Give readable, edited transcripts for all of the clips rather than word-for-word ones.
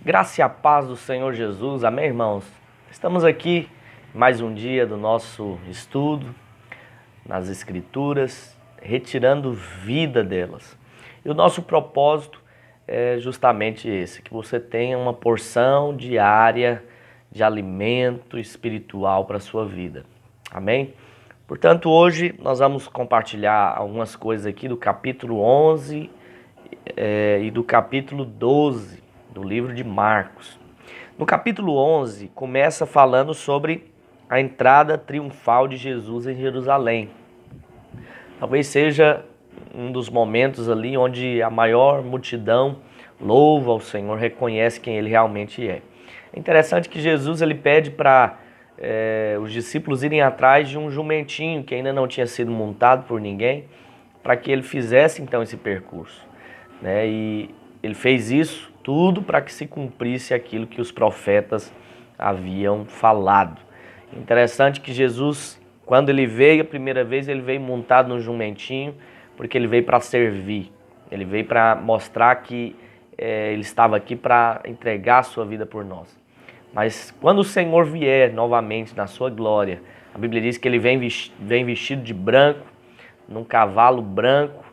Graça e a paz do Senhor Jesus, amém, irmãos? Estamos aqui mais um dia do nosso estudo nas Escrituras, retirando vida delas. E o nosso propósito é justamente esse, que você tenha uma porção diária de alimento espiritual para a sua vida, amém? Portanto, hoje nós vamos compartilhar algumas coisas aqui do capítulo 11 e do capítulo 12 do livro de Marcos. No capítulo 11 começa falando sobre a entrada triunfal de Jesus em Jerusalém. Talvez seja um dos momentos ali onde a maior multidão louva ao Senhor, reconhece quem Ele realmente é. É interessante que Jesus ele pede para os discípulos irem atrás de um jumentinho que ainda não tinha sido montado por ninguém, para que ele fizesse então esse percurso, né? E ele fez isso tudo para que se cumprisse aquilo que os profetas haviam falado. Interessante que Jesus, quando ele veio a primeira vez, ele veio montado num jumentinho, porque ele veio para servir. Ele veio para mostrar que ele estava aqui para entregar a sua vida por nós. Mas quando o Senhor vier novamente na sua glória, a Bíblia diz que ele vem vestido de branco, num cavalo branco,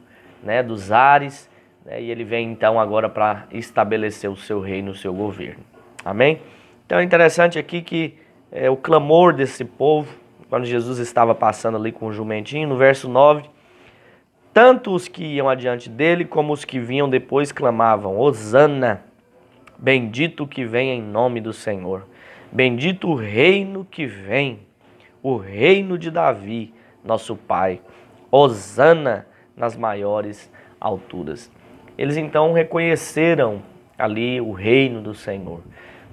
né, dos ares, né, e ele vem então agora para estabelecer o seu reino, o seu governo. Amém? Então é interessante aqui que o clamor desse povo, quando Jesus estava passando ali com o jumentinho, no verso 9, tanto os que iam adiante dele como os que vinham depois clamavam: Hosana, bendito o que vem em nome do Senhor, bendito o reino que vem, o reino de Davi, nosso pai. Hosana nas maiores alturas. Eles então reconheceram ali o reino do Senhor.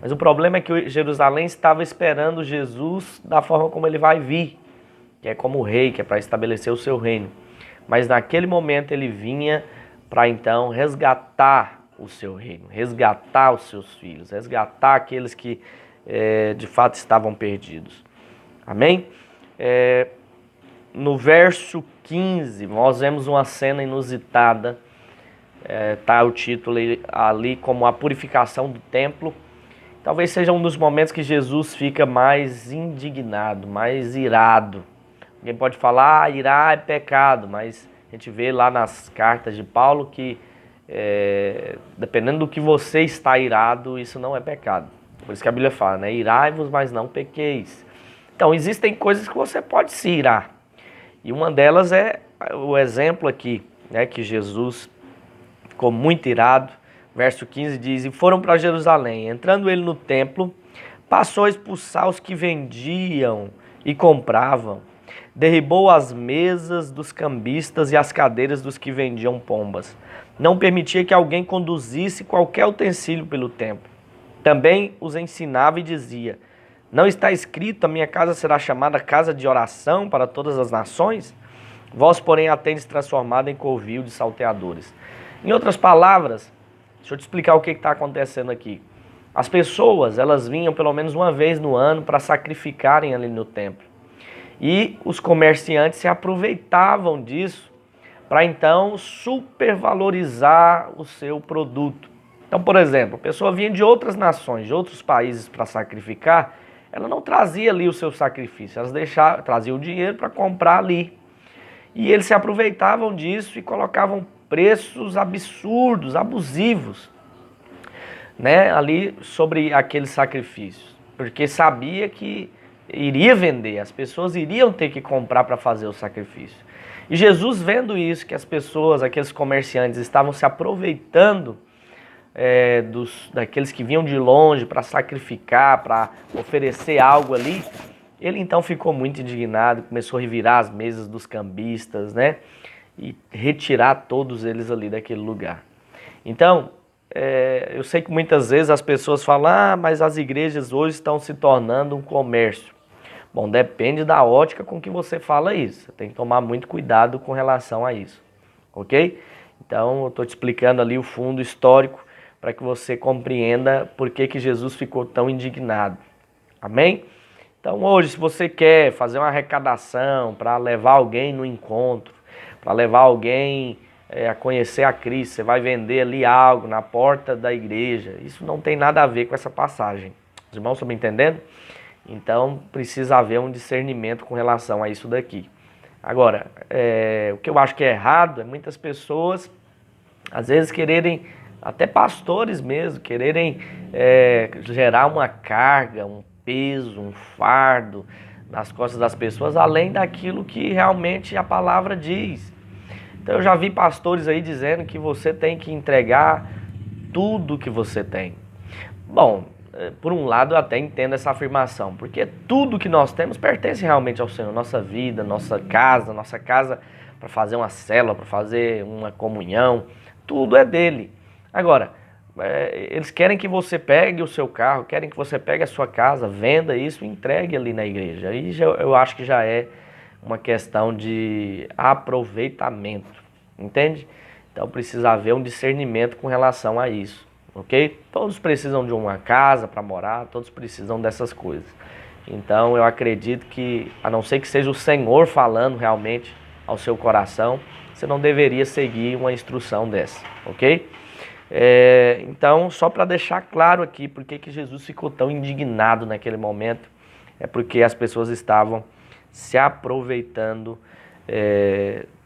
Mas o problema é que Jerusalém estava esperando Jesus da forma como ele vai vir, que é como rei, que é para estabelecer o seu reino. Mas naquele momento ele vinha para então resgatar o seu reino, resgatar os seus filhos, resgatar aqueles que de fato estavam perdidos. Amém? No verso 15, nós vemos uma cena inusitada, tá o título ali como a purificação do templo. Talvez seja um dos momentos que Jesus fica mais indignado, mais irado. Alguém pode falar, irar é pecado, mas a gente vê lá nas cartas de Paulo que dependendo do que você está irado, isso não é pecado. Por isso que a Bíblia fala, né? Irai-vos, mas não pequeis. Então, existem coisas que você pode se irar. E uma delas é o exemplo aqui, né, que Jesus ficou muito irado. Verso 15 diz: E foram para Jerusalém. Entrando ele no templo, passou a expulsar os que vendiam e compravam. Derribou as mesas dos cambistas e as cadeiras dos que vendiam pombas. Não permitia que alguém conduzisse qualquer utensílio pelo templo. Também os ensinava e dizia: Não está escrito, a minha casa será chamada casa de oração para todas as nações? Vós, porém, a tendes transformado em covil de salteadores. Em outras palavras, deixa eu te explicar o que está acontecendo aqui. As pessoas, elas vinham pelo menos uma vez no ano para sacrificarem ali no templo. E os comerciantes se aproveitavam disso para então supervalorizar o seu produto. Então, por exemplo, a pessoa vinha de outras nações, de outros países para sacrificar, ela não trazia ali o seu sacrifício, elas traziam o dinheiro para comprar ali. E eles se aproveitavam disso e colocavam preços absurdos, abusivos, né, ali sobre aqueles sacrifícios, porque sabia que iria vender, as pessoas iriam ter que comprar para fazer o sacrifício. E Jesus, vendo isso, que as pessoas, aqueles comerciantes, estavam se aproveitando daqueles que vinham de longe para sacrificar, para oferecer algo ali, ele então ficou muito indignado, começou a revirar as mesas dos cambistas, né? E retirar todos eles ali daquele lugar. Então, eu sei que muitas vezes as pessoas falam: mas as igrejas hoje estão se tornando um comércio. Bom, depende da ótica com que você fala isso. Você tem que tomar muito cuidado com relação a isso, ok? Então, eu estou te explicando ali o fundo histórico para que você compreenda por que Jesus ficou tão indignado. Amém? Então hoje, se você quer fazer uma arrecadação para levar alguém no encontro, para levar alguém a conhecer a Cristo, você vai vender ali algo na porta da igreja. Isso não tem nada a ver com essa passagem. Os irmãos estão me entendendo? Então precisa haver um discernimento com relação a isso daqui. Agora, o que eu acho que é errado é muitas pessoas, às vezes, quererem, até pastores mesmo, quererem gerar uma carga, um peso, um fardo nas costas das pessoas, além daquilo que realmente a palavra diz. Então eu já vi pastores aí dizendo que você tem que entregar tudo que você tem. Bom, por um lado eu até entendo essa afirmação, porque tudo que nós temos pertence realmente ao Senhor. Nossa vida, nossa casa para fazer uma célula, para fazer uma comunhão, tudo é dele. Agora, eles querem que você pegue o seu carro, querem que você pegue a sua casa, venda isso e entregue ali na igreja. Aí eu acho que já é uma questão de aproveitamento, entende? Então precisa haver um discernimento com relação a isso, ok? Todos precisam de uma casa para morar, todos precisam dessas coisas. Então eu acredito que, a não ser que seja o Senhor falando realmente ao seu coração, você não deveria seguir uma instrução dessa, ok? Então, só para deixar claro aqui, por que Jesus ficou tão indignado naquele momento, é porque as pessoas estavam se aproveitando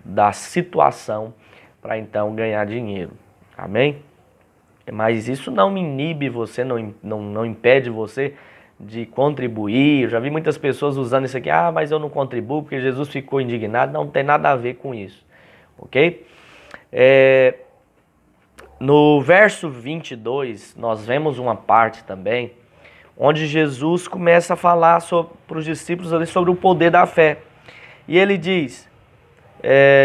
da situação para então ganhar dinheiro, amém? Mas isso não me inibe você, não impede você de contribuir. Eu já vi muitas pessoas usando isso aqui, mas eu não contribuo porque Jesus ficou indignado. Não tem nada a ver com isso, ok? No verso 22, nós vemos uma parte também, onde Jesus começa a falar para os discípulos ali sobre o poder da fé. E ele diz,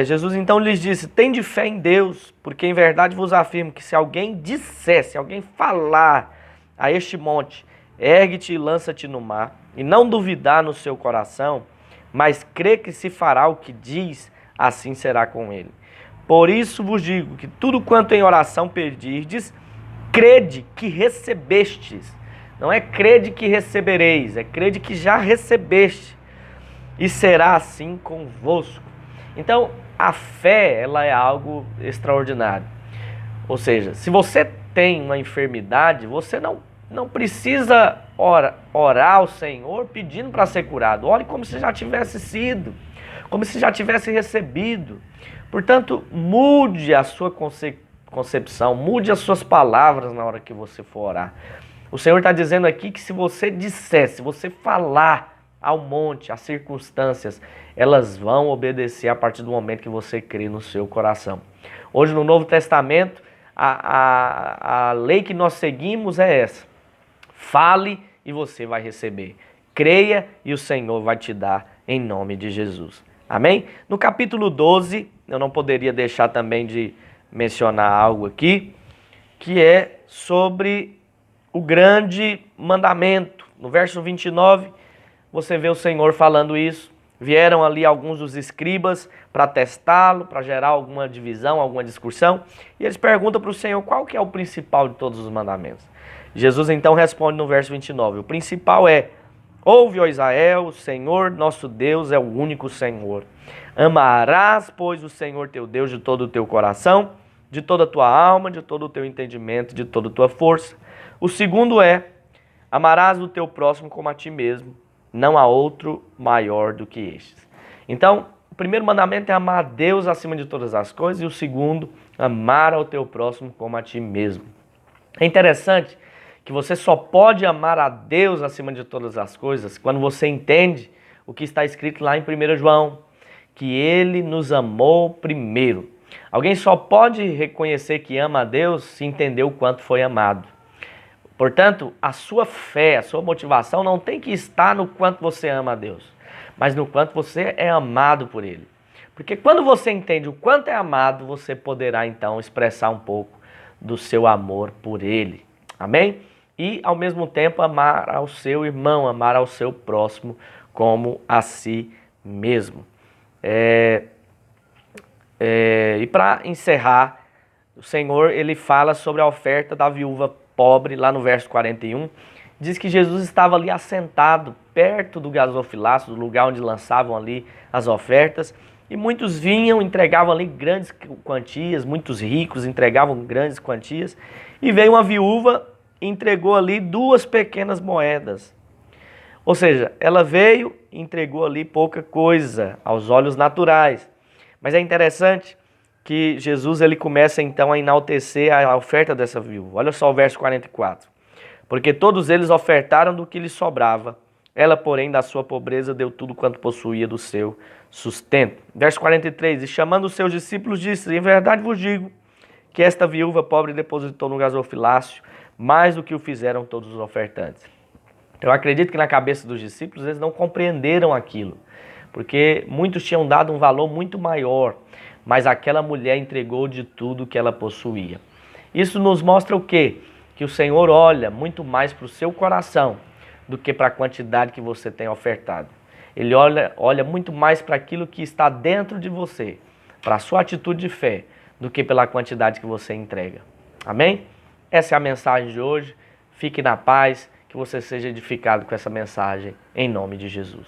Jesus então lhes disse, tende fé em Deus, porque em verdade vos afirmo que se alguém falar a este monte, ergue-te e lança-te no mar, e não duvidar no seu coração, mas crê que se fará o que diz, assim será com ele. Por isso vos digo que tudo quanto em oração pedirdes, crede que recebestes. Não é crede que recebereis, é crede que já recebeste. E será assim convosco. Então, a fé, ela é algo extraordinário. Ou seja, se você tem uma enfermidade, você não precisa orar ao Senhor pedindo para ser curado. Ore como se já tivesse sido, como se já tivesse recebido. Portanto, mude a sua concepção, mude as suas palavras na hora que você for orar. O Senhor está dizendo aqui que se você disser, se você falar ao monte, às circunstâncias, elas vão obedecer a partir do momento que você crê no seu coração. Hoje no Novo Testamento, a lei que nós seguimos é essa. Fale e você vai receber. Creia e o Senhor vai te dar em nome de Jesus. Amém? No capítulo 12, eu não poderia deixar também de mencionar algo aqui, que é sobre o grande mandamento. No verso 29, você vê o Senhor falando isso. Vieram ali alguns dos escribas para testá-lo, para gerar alguma divisão, alguma discussão. E eles perguntam para o Senhor qual que é o principal de todos os mandamentos. Jesus então responde no verso 29. O principal é: ouve, ó Israel, o Senhor nosso Deus é o único Senhor. Amarás, pois, o Senhor teu Deus de todo o teu coração, de toda a tua alma, de todo o teu entendimento, de toda a tua força. O segundo é: amarás o teu próximo como a ti mesmo. Não há outro maior do que estes. Então, o primeiro mandamento é amar a Deus acima de todas as coisas. E o segundo, amar ao teu próximo como a ti mesmo. É interessante que você só pode amar a Deus acima de todas as coisas quando você entende o que está escrito lá em 1 João, que Ele nos amou primeiro. Alguém só pode reconhecer que ama a Deus se entender o quanto foi amado. Portanto, a sua fé, a sua motivação não tem que estar no quanto você ama a Deus, mas no quanto você é amado por Ele. Porque quando você entende o quanto é amado, você poderá então expressar um pouco do seu amor por Ele. Amém? E ao mesmo tempo amar ao seu irmão, amar ao seu próximo como a si mesmo. E para encerrar, o Senhor ele fala sobre a oferta da viúva pobre, lá no verso 41, diz que Jesus estava ali assentado, perto do gasofilácio, do lugar onde lançavam ali as ofertas, E muitos vinham, entregavam ali grandes quantias, muitos ricos entregavam grandes quantias. E veio uma viúva e entregou ali 2 pequenas moedas. Ou seja, ela veio e entregou ali pouca coisa aos olhos naturais. Mas é interessante que Jesus ele começa então a enaltecer a oferta dessa viúva. Olha só o verso 44. Porque todos eles ofertaram do que lhes sobrava. Ela, porém, da sua pobreza deu tudo quanto possuía do seu sustento. Verso 43. E chamando os seus discípulos disse: em verdade vos digo que esta viúva pobre depositou no gasofilácio mais do que o fizeram todos os ofertantes. Eu acredito que na cabeça dos discípulos eles não compreenderam aquilo, porque muitos tinham dado um valor muito maior, mas aquela mulher entregou de tudo que ela possuía. Isso nos mostra o quê? Que o Senhor olha muito mais para o seu coração do que para a quantidade que você tem ofertado. Ele olha muito mais para aquilo que está dentro de você, para a sua atitude de fé, do que pela quantidade que você entrega. Amém? Essa é a mensagem de hoje. Fique na paz, que você seja edificado com essa mensagem, em nome de Jesus.